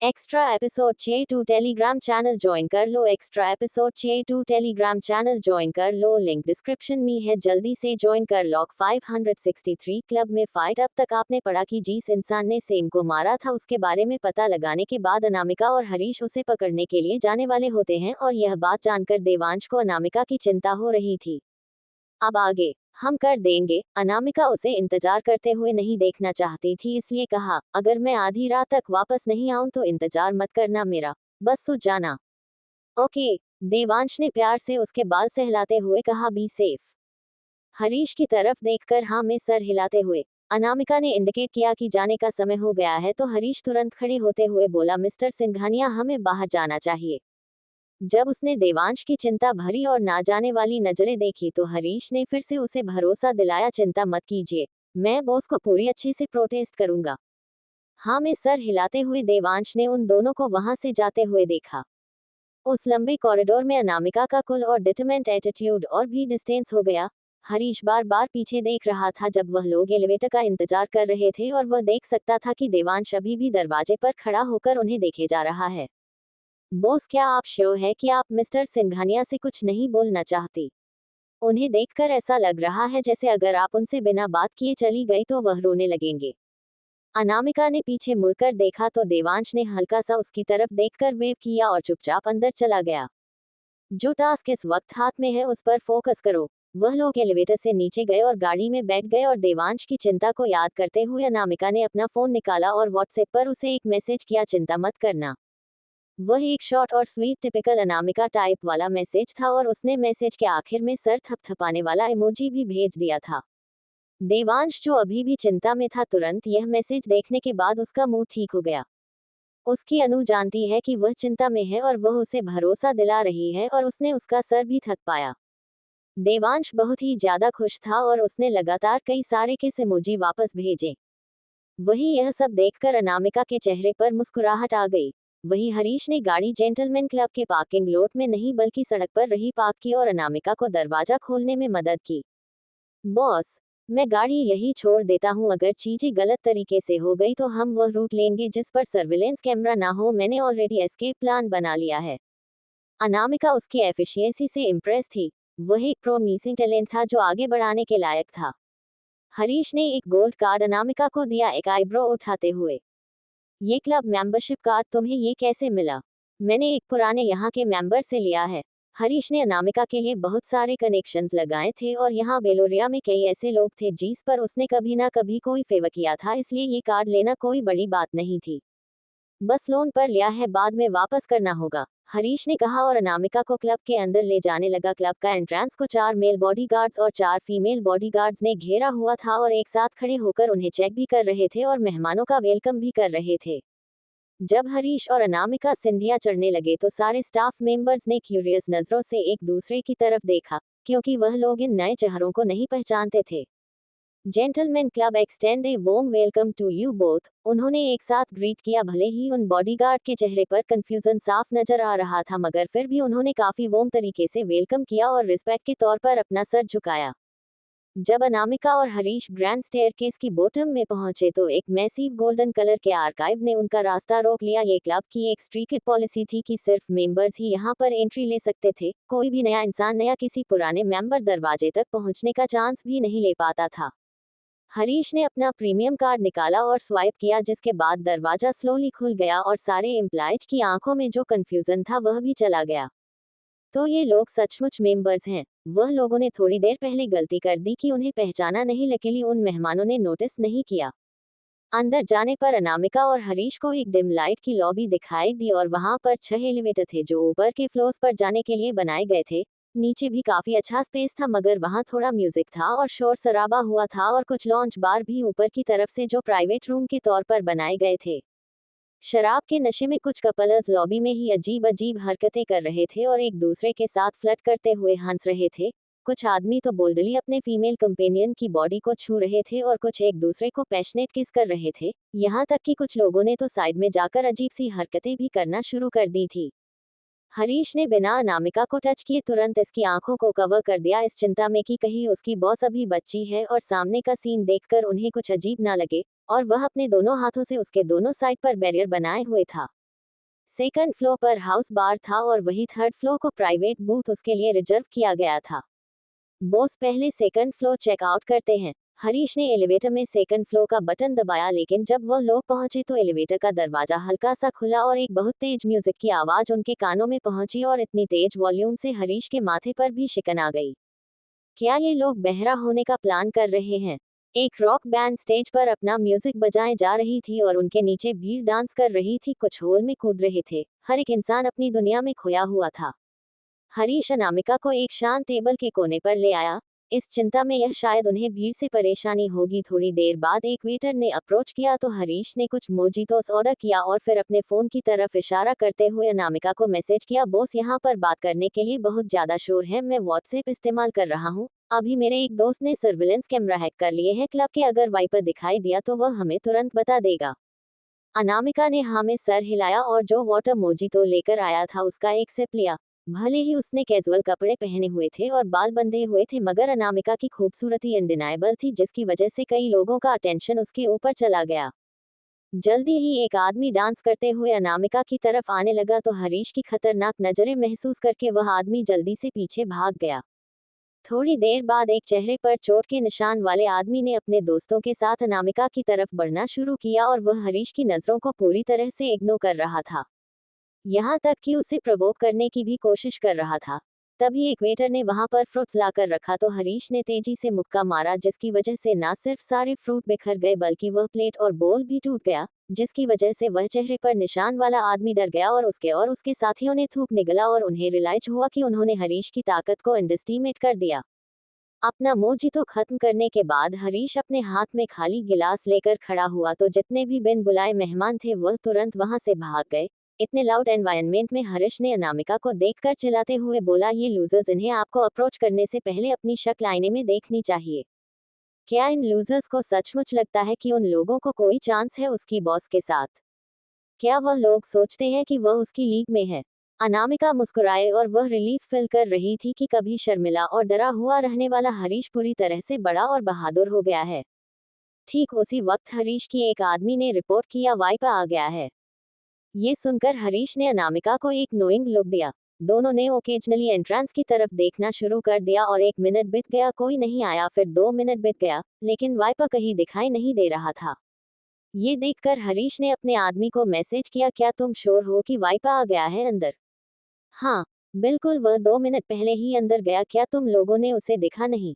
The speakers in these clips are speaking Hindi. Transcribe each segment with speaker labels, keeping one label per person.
Speaker 1: एक्स्ट्रा एपिसोड चाहिए टू टेलीग्राम चैनल ज्वाइन कर लो। एक्स्ट्रा एपिसोड चाहिए टू टेलीग्राम चैनल ज्वाइन कर लो। लिंक डिस्क्रिप्शन में है, जल्दी से ज्वाइन कर लो। 563 क्लब में फाइट। अब तक आपने पढ़ा कि जिस इंसान ने सेम को मारा था उसके बारे में पता लगाने के बाद अनामिका और हरीश उसे पकड़ने के लिए जाने वाले होते हैं, और यह बात जानकर देवांश को अनामिका की चिंता हो रही थी। अब आगे हम कर देंगे। अनामिका उसे इंतजार करते हुए नहीं देखना चाहती थी, इसलिए कहा, अगर मैं आधी रात तक वापस नहीं आऊं तो इंतजार मत करना मेरा, बस सो जाना। ओके। देवांश ने प्यार से उसके बाल सहलाते हुए कहा, बी सेफ। हरीश की तरफ देखकर हाँ में सर हिलाते हुए अनामिका ने इंडिकेट किया कि जाने का समय हो गया है, तो हरीश तुरंत खड़े होते हुए बोला, मिस्टर सिंघानिया, हमें बाहर जाना चाहिए। जब उसने देवांश की चिंता भरी और ना जाने वाली नजरें देखी तो हरीश ने फिर से उसे भरोसा दिलाया, चिंता मत कीजिए, मैं बॉस को पूरी अच्छे से प्रोटेस्ट करूंगा। हाँ में सर हिलाते हुए देवांश ने उन दोनों को वहां से जाते हुए देखा। उस लंबे कॉरिडोर में अनामिका का कुल और डिटरमेंट एटीट्यूड और भी डिस्टेंस हो गया। हरीश बार बार पीछे देख रहा था जब वह लोग एलिवेटर का इंतजार कर रहे थे, और वह देख सकता था कि देवांश अभी भी दरवाजे पर खड़ा होकर उन्हें देखे जा रहा है। बॉस, क्या आप श्योर है कि आप मिस्टर सिंघानिया से कुछ नहीं बोलना चाहती? उन्हें देखकर ऐसा लग रहा है जैसे अगर आप उनसे बिना बात किए चली गई तो वह रोने लगेंगे। अनामिका ने पीछे मुड़कर देखा तो देवांश ने हल्का सा उसकी तरफ देखकर वेव किया और चुपचाप अंदर चला गया। जो टास्क इस वक्त हाथ में है उस पर फोकस करो। वह लोग एलिवेटर से नीचे गए और गाड़ी में बैठ गए, और देवांश की चिंता को याद करते हुए अनामिका ने अपना फोन निकाला और व्हाट्सएप पर उसे एक मैसेज किया, चिंता मत करना। वह एक शॉर्ट और स्वीट टिपिकल अनामिका टाइप वाला मैसेज था, और उसने मैसेज के आखिर में सर थपथपाने वाला इमोजी भी भेज दिया था। देवांश, जो अभी भी चिंता में था, तुरंत यह मैसेज देखने के बाद उसका मूड ठीक हो गया। उसकी अनु जानती है कि वह चिंता में है और वह उसे भरोसा दिला रही है, और उसने उसका सर भी थक पाया। देवांश बहुत ही ज्यादा खुश था और उसने लगातार कई सारे किस इमोजी वापस भेजे। वही यह सब देखकर अनामिका के चेहरे पर मुस्कुराहट आ गई। वही हरीश ने गाड़ी जेंटलमैन क्लब के पार्किंग लॉट में नहीं बल्कि सड़क पर रही पार्क की और अनामिका को दरवाजा खोलने में मदद की। बॉस, मैं गाड़ी यही छोड़ देता हूँ, अगर चीजें गलत तरीके से हो गई तो हम वह रूट लेंगे जिस पर सर्विलेंस कैमरा ना हो, मैंने ऑलरेडी एस्केप प्लान बना लिया है। अनामिका उसकी एफिशिएंसी से इम्प्रेस थी। वह एक प्रोमिसिंग टैलेंट था जो आगे बढ़ाने के लायक था। हरीश ने एक गोल्ड कार्ड अनामिका को दिया, एक आईब्रो उठाते हुए। ये क्लब मेंबरशिप कार्ड तुम्हें ये कैसे मिला? मैंने एक पुराने यहाँ के मेंबर से लिया है। हरीश ने अनामिका के लिए बहुत सारे कनेक्शंस लगाए थे, और यहाँ बेलोरिया में कई ऐसे लोग थे जिस पर उसने कभी ना कभी कोई फेवर किया था, इसलिए ये कार्ड लेना कोई बड़ी बात नहीं थी। बस लोन पर लिया है, बाद में वापस करना होगा, हरीश ने कहा, और अनामिका को क्लब के अंदर ले जाने लगा। क्लब का एंट्रेंस को 4 मेल बॉडीगार्ड्स और 4 फीमेल बॉडीगार्ड्स ने घेरा हुआ था, और एक साथ खड़े होकर उन्हें चेक भी कर रहे थे और मेहमानों का वेलकम भी कर रहे थे। जब हरीश और अनामिका सिंधिया चढ़ने लगे तो सारे स्टाफ मेंबर्स ने क्यूरियस नजरों से एक दूसरे की तरफ देखा, क्योंकि वह लोग इन नए चेहरों को नहीं पहचानते थे। Gentleman club extend a warm welcome to you both, उन्होंने एक साथ ग्रीट किया। भले ही उन बॉडीगार्ड के चेहरे पर कंफ्यूजन साफ नजर आ रहा था, मगर फिर भी उन्होंने काफी वॉर्म तरीके से वेलकम किया और रिस्पेक्ट के तौर पर अपना सर झुकाया। जब अनामिका और हरीश ग्रैंड स्टेयरकेस की बॉटम में पहुंचे तो एक मैसिव गोल्डन कलर के आर्काइव ने उनका रास्ता रोक लिया। ये क्लब की एक स्ट्रिक्ट पॉलिसी थी कि सिर्फ मेंबर्स ही यहां पर एंट्री ले सकते थे। कोई भी नया इंसान या किसी पुराने मेंबर दरवाजे तक पहुंचने का चांस भी नहीं ले पाता था। हरीश ने अपना प्रीमियम कार्ड निकाला और स्वाइप किया, जिसके बाद दरवाजा स्लोली खुल गया और सारे एम्प्लॉयज की आंखों में जो कंफ्यूजन था वह भी चला गया। तो ये लोग सचमुच मेंबर्स हैं। वह लोगों ने थोड़ी देर पहले गलती कर दी कि उन्हें पहचाना नहीं, लेकिन उन मेहमानों ने नोटिस नहीं किया। अंदर जाने पर अनामिका और हरीश को एक डिम लाइट की लॉबी दिखाई दी, और वहां पर 6 एलिवेटर थे जो ऊपर के फ्लोर्स पर जाने के लिए बनाए गए थे। नीचे भी काफी अच्छा स्पेस था, मगर वहां थोड़ा म्यूजिक था और शोर शराबा हुआ था, और कुछ लॉन्च बार भी ऊपर की तरफ से जो प्राइवेट रूम के तौर पर बनाए गए थे। शराब के नशे में कुछ कपल्स लॉबी में ही अजीब अजीब हरकतें कर रहे थे और एक दूसरे के साथ फ्लर्ट करते हुए हंस रहे थे। कुछ आदमी तो बोल्डली अपने फीमेल कंपेनियन की बॉडी को छू रहे थे और कुछ एक दूसरे को पैशनेट किस कर रहे थे। यहाँ तक कि कुछ लोगों ने तो साइड में जाकर अजीब सी हरकतें भी करना शुरू कर दी थी। हरीश ने बिना अनामिका को टच किए तुरंत इसकी आंखों को कवर कर दिया, इस चिंता में कि कहीं उसकी बॉस अभी बच्ची है और सामने का सीन देखकर उन्हें कुछ अजीब ना लगे, और वह अपने दोनों हाथों से उसके दोनों साइड पर बैरियर बनाए हुए था। सेकंड फ्लोर पर हाउस बार था और वही थर्ड फ्लोर को प्राइवेट बूथ उसके लिए रिजर्व किया गया था। बॉस पहले सेकंड फ्लोर चेकआउट करते हैं। हरीश ने एलिवेटर में सेकंड फ्लोर का बटन दबाया, लेकिन जब वह लोग पहुंचे तो एलिवेटर का दरवाजा हल्का सा खुला और एक बहुत तेज म्यूजिक की आवाज उनके कानों में पहुंची और इतनी तेज वॉल्यूम से हरीश के माथे पर भी शिकन आ गई। क्या ये लोग बहरा होने का प्लान कर रहे हैं? एक रॉक बैंड स्टेज पर अपना म्यूजिक बजाए जा रही थी और उनके नीचे भीड़ डांस कर रही थी, कुछ होल में कूद रहे थे। हर एक इंसान अपनी दुनिया में खोया हुआ था। हरीश अनामिका को एक शांत टेबल के कोने पर ले आया, इस चिंता में यह शायद उन्हें भीड़ से परेशानी होगी। थोड़ी देर बाद एक वेटर ने अप्रोच किया तो हरीश ने कुछ मोजितोस ऑर्डर किया और फिर अपने फोन की तरफ इशारा करते हुए अनामिका को मैसेज किया, बॉस यहाँ पर बात करने के लिए बहुत ज्यादा शोर है, मैं व्हाट्सएप इस्तेमाल कर रहा हूँ। अभी मेरे एक दोस्त ने सर्विलेंस कैमरा हैक कर लिए हैं क्लब के, अगर वाइपर दिखाई दिया तो वह हमें तुरंत बता देगा। अनामिका ने हाँ में सर हिलाया और जो वाटर मोजितो लेकर आया था उसका एक सिप लिया। भले ही उसने कैजुअल कपड़े पहने हुए थे और बाल बंधे हुए थे, मगर अनामिका की खूबसूरती अनडिनायबल थी, जिसकी वजह से कई लोगों का अटेंशन उसके ऊपर चला गया। जल्दी ही एक आदमी डांस करते हुए अनामिका की तरफ आने लगा तो हरीश की खतरनाक नजरें महसूस करके वह आदमी जल्दी से पीछे भाग गया। थोड़ी देर बाद एक चेहरे पर चोट के निशान वाले आदमी ने अपने दोस्तों के साथ अनामिका की तरफ बढ़ना शुरू किया और वह हरीश की नजरों को पूरी तरह से इग्नोर कर रहा था, यहाँ तक कि उसे प्रवोक करने की भी कोशिश कर रहा था। तभी एक वेटर ने वहां पर फ्रूट्स लाकर रखा तो हरीश ने तेजी से मुक्का मारा, जिसकी वजह से न सिर्फ सारे फ्रूट बिखर गए बल्कि वह प्लेट और बोल भी टूट गया, जिसकी वजह से वह चेहरे पर निशान वाला आदमी डर गया और उसके साथियों ने थूक निगला और उन्हें रियलाइज हुआ कि उन्होंने हरीश की ताकत को अंडरस्टिमेट कर दिया। अपना मोजितो खत्म करने के बाद हरीश अपने हाथ में खाली गिलास लेकर खड़ा हुआ तो जितने भी बिन बुलाए मेहमान थे वह तुरंत वहां से भाग गए। इतने लाउड एनवायरनमेंट में हरीश ने अनामिका को देखकर चिल्लाते हुए बोला, ये लूजर्स, इन्हें आपको अप्रोच करने से पहले अपनी शक्ल आईने में देखनी चाहिए। क्या इन लूजर्स को सचमुच लगता है कि उन लोगों को कोई चांस है उसकी बॉस के साथ? क्या वह लोग सोचते हैं कि वह उसकी लीग में है? अनामिका मुस्कुराए और वह रिलीफ फील कर रही थी कि कभी शर्मिला और डरा हुआ रहने वाला हरीश पूरी तरह से बड़ा और बहादुर हो गया है। ठीक उसी वक्त हरीश की एक आदमी ने रिपोर्ट किया, वाइपर आ गया है। ये सुनकर हरीश ने अनामिका को एक नोइंग लुक दिया। दोनों ने ओकेजनली एंट्रेंस की तरफ देखना शुरू कर दिया और 1 मिनट बीत गया, कोई नहीं आया। फिर 2 मिनट बीत गया, लेकिन वाइपर कहीं दिखाई नहीं दे रहा था। ये देखकर हरीश ने अपने आदमी को मैसेज किया, क्या तुम श्योर हो कि वाइपर आ गया है अंदर? हाँ, बिल्कुल, वह 2 मिनट पहले ही अंदर गया, क्या तुम लोगों ने उसे देखा नहीं?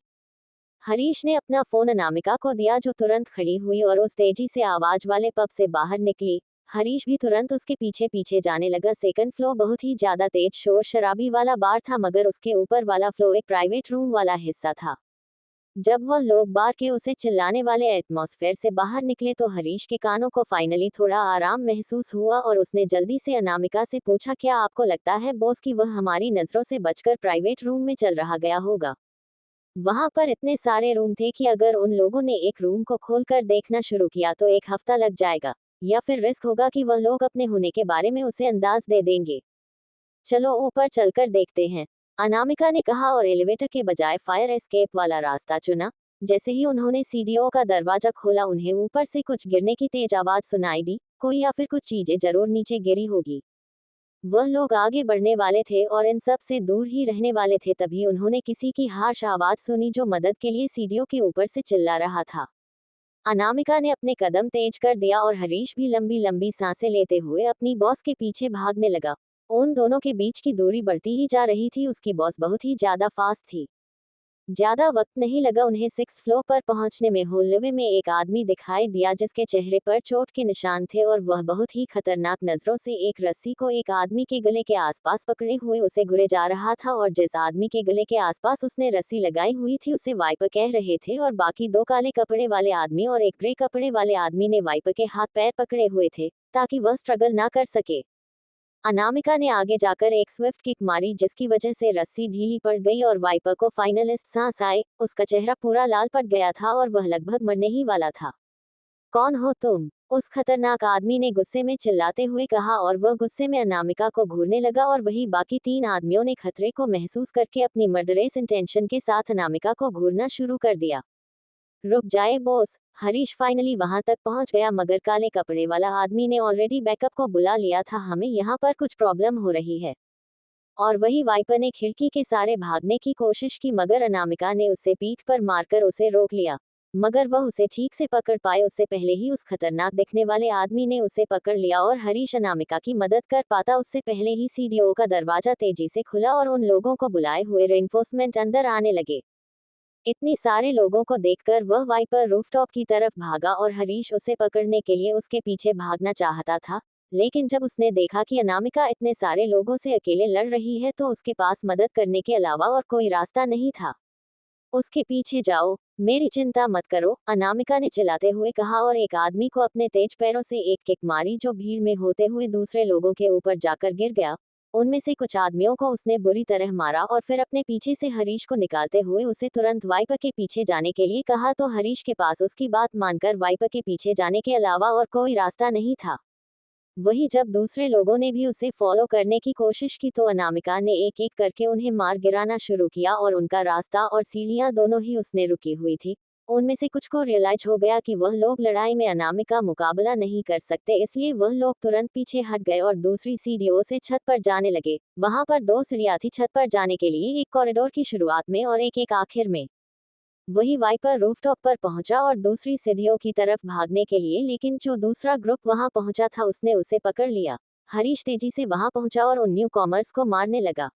Speaker 1: हरीश ने अपना फोन अनामिका को दिया, जो तुरंत खड़ी हुई और उस तेजी से आवाज वाले पब से बाहर निकली। हरीश भी तुरंत उसके पीछे पीछे जाने लगा। सेकंड फ्लोर बहुत ही ज्यादा तेज शोर शराबी वाला बार था, मगर उसके ऊपर वाला फ्लोर एक प्राइवेट रूम वाला हिस्सा था। जब वह लोग बार के उसे चिल्लाने वाले एटमॉस्फेयर से बाहर निकले तो हरीश के कानों को फाइनली थोड़ा आराम महसूस हुआ और उसने जल्दी से अनामिका से पूछा, क्या आपको लगता है बॉस कि वह हमारी नजरों से बचकर प्राइवेट रूम में चल रहा गया होगा? वहां पर इतने सारे रूम थे कि अगर उन लोगों ने एक रूम को खोलकर देखना शुरू किया तो 1 हफ्ता लग जाएगा, या फिर रिस्क होगा कि वह लोग अपने होने के बारे में उसे अंदाज दे देंगे। चलो ऊपर चलकर देखते हैं, अनामिका ने कहा और एलिवेटर के बजाय फायर एस्केप वाला रास्ता चुना। जैसे ही उन्होंने सीढ़ियों का दरवाजा खोला उन्हें ऊपर से कुछ गिरने की तेज आवाज सुनाई दी, कोई या फिर कुछ चीजें जरूर नीचे गिरी होगी। वह लोग आगे बढ़ने वाले थे और इन सब से दूर ही रहने वाले थे, तभी उन्होंने किसी की हार्श आवाज सुनी जो मदद के लिए सीढ़ियों के ऊपर से चिल्ला रहा था। अनामिका ने अपने कदम तेज कर दिया और हरीश भी लंबी लंबी सांसें लेते हुए अपनी बॉस के पीछे भागने लगा। उन दोनों के बीच की दूरी बढ़ती ही जा रही थी, उसकी बॉस बहुत ही ज्यादा फास्ट थी। ज्यादा वक्त नहीं लगा उन्हें 6th फ्लोर पर पहुंचने में। हॉलवे में एक आदमी दिखाई दिया जिसके चेहरे पर चोट के निशान थे और वह बहुत ही खतरनाक नजरों से एक रस्सी को एक आदमी के गले के आसपास पकड़े हुए उसे घुरे जा रहा था, और जिस आदमी के गले के आसपास उसने रस्सी लगाई हुई थी उसे वाइपर कह रहे थे, और बाकी 2 काले कपड़े वाले आदमी और एक ग्रे कपड़े वाले आदमी ने वाइपर के हाथ पैर पकड़े हुए थे ताकि वह स्ट्रगल ना कर सके। अनामिका ने आगे जाकर एक स्विफ्ट किक मारी, जिसकी वजह से रस्सी ढीली पड़ गई और वाइपर को फाइनलिस्ट सांस आए। उसका चेहरा पूरा लाल पड़ गया था और वह लगभग मरने ही वाला था। कौन हो तुम? उस खतरनाक आदमी ने गुस्से में चिल्लाते हुए कहा, और वह गुस्से में अनामिका को घूरने लगा और वही बाकी 3 आदमियों ने खतरे को महसूस करके अपनी मर्डरेस इंटेंशन के साथ अनामिका को घूरना शुरू कर दिया। रुक जाए बॉस। हरीश फाइनली वहां तक पहुंच गया, मगर काले कपड़े वाला आदमी ने ऑलरेडी बैकअप को बुला लिया था। हमें यहाँ पर कुछ प्रॉब्लम हो रही है। और वही वाइपर ने खिड़की के सारे भागने की कोशिश की, मगर अनामिका ने उसे पीठ पर मारकर उसे रोक लिया। मगर वह उसे ठीक से पकड़ पाए उससे पहले ही उस खतरनाक दिखने वाले आदमी ने उसे पकड़ लिया और हरीश अनामिका की मदद कर पाता उससे पहले ही सीडीओ का दरवाजा तेजी से खुला और उन लोगों को बुलाए हुए रेइंफोर्समेंट अंदर आने लगे। इतनी सारे लोगों को देखकर वह वाइपर रूफटॉप की तरफ भागा और हरीश उसे पकड़ने के लिए उसके पीछे भागना चाहता था। लेकिन जब उसने देखा कि अनामिका इतने सारे लोगों से अकेले लड़ रही है तो उसके पास मदद करने के अलावा और कोई रास्ता नहीं था। उसके पीछे जाओ, मेरी चिंता मत करो, अनामिका ने चिल्लाते हुए कहा और एक आदमी को अपने तेज पैरों से एक किक मारी जो भीड़ में होते हुए दूसरे लोगों के ऊपर जाकर गिर गया। उनमें से कुछ आदमियों को उसने बुरी तरह मारा और फिर अपने पीछे से हरीश को निकालते हुए उसे तुरंत वाइपर के पीछे जाने के लिए कहा। तो हरीश के पास उसकी बात मानकर वाइपर के पीछे जाने के अलावा और कोई रास्ता नहीं था। वही जब दूसरे लोगों ने भी उसे फॉलो करने की कोशिश की तो अनामिका ने एक एक करके उन्हें मार गिराना शुरू किया और उनका रास्ता और सीढ़ियां दोनों ही उसने रुकी हुई थी। उनमें से कुछ को रियलाइज हो गया कि वह लोग लड़ाई में अनामिका मुकाबला नहीं कर सकते, इसलिए वह लोग तुरंत पीछे हट गए और दूसरी सीढ़ियों से छत पर जाने लगे। वहां पर दो सीढ़ियां थी छत पर जाने के लिए, एक कॉरिडोर की शुरुआत में और एक आखिर में। वही वाइपर रूफटॉप पर पहुंचा और दूसरी सीढ़ियों की तरफ भागने के लिए, लेकिन जो दूसरा ग्रुप वहां पहुंचा था उसने उसे पकड़ लिया। हरीश तेजी से वहां पहुंचा और उन न्यू कॉमर्स को मारने लगा।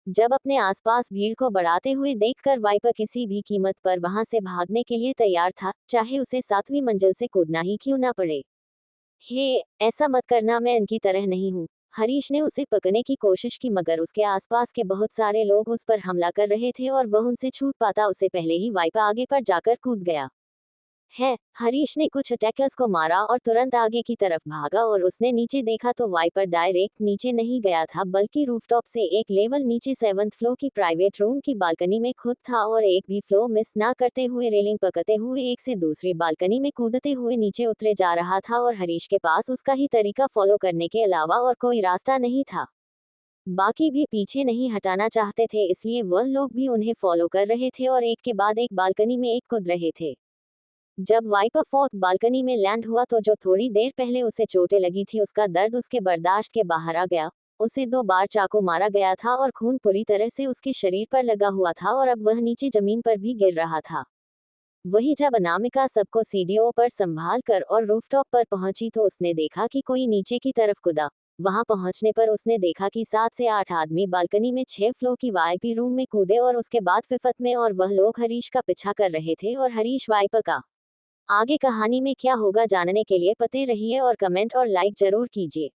Speaker 1: जब अपने आसपास भीड़ को बढ़ाते हुए देखकर वाइपर किसी भी कीमत पर वहां से भागने के लिए तैयार था, चाहे उसे 7वीं मंजिल से कूदना ही क्यों ना पड़े। हे, ऐसा मत करना, मैं इनकी तरह नहीं हूँ। हरीश ने उसे पकड़ने की कोशिश की, मगर उसके आसपास के बहुत सारे लोग उस पर हमला कर रहे थे और वह उनसे छूट पाता उससे पहले ही वाइपर आगे पर जाकर कूद गया है। हरीश ने कुछ अटैकर्स को मारा और तुरंत आगे की तरफ भागा और उसने नीचे देखा तो वाइपर डायरेक्ट नीचे नहीं गया था, बल्कि रूफटॉप से एक लेवल नीचे 7th फ्लोर की प्राइवेट रूम की बालकनी में खुद था और एक भी फ्लो मिस ना करते हुए रेलिंग पकड़ते हुए एक से दूसरी बालकनी में कूदते हुए नीचे उतरे जा रहा था। और हरीश के पास उसका ही तरीका फॉलो करने के अलावा और कोई रास्ता नहीं था। बाकी भी पीछे नहीं हटाना चाहते थे, इसलिए वह लोग भी उन्हें फॉलो कर रहे थे और एक के बाद एक बालकनी में एक कूद रहे थे। जब वाइपर 4th बालकनी में लैंड हुआ तो जो थोड़ी देर पहले उसे चोटें लगी थी उसका दर्द उसके बर्दाश्त के बाहर आ गया। उसे 2 बार चाकू मारा गया था और खून पूरी तरह से उसके शरीर पर लगा हुआ था और अब वह नीचे जमीन पर भी गिर रहा था। वही जब अनामिका सबको सीढ़ियों पर संभाल कर और रूफटॉप पर पहुंची तो उसने देखा कि कोई नीचे की तरफ कूदा। वहां पहुंचने पर उसने देखा कि 7 से 8 आदमी बालकनी में 6 फ्लोर की वाईपी रूम में कूदे और उसके बाद फिफत में, और वह लोग हरीश का पीछा कर रहे थे और हरीश वाइपर का। आगे कहानी में क्या होगा जानने के लिए पते रहिए और कमेंट और लाइक जरूर कीजिए।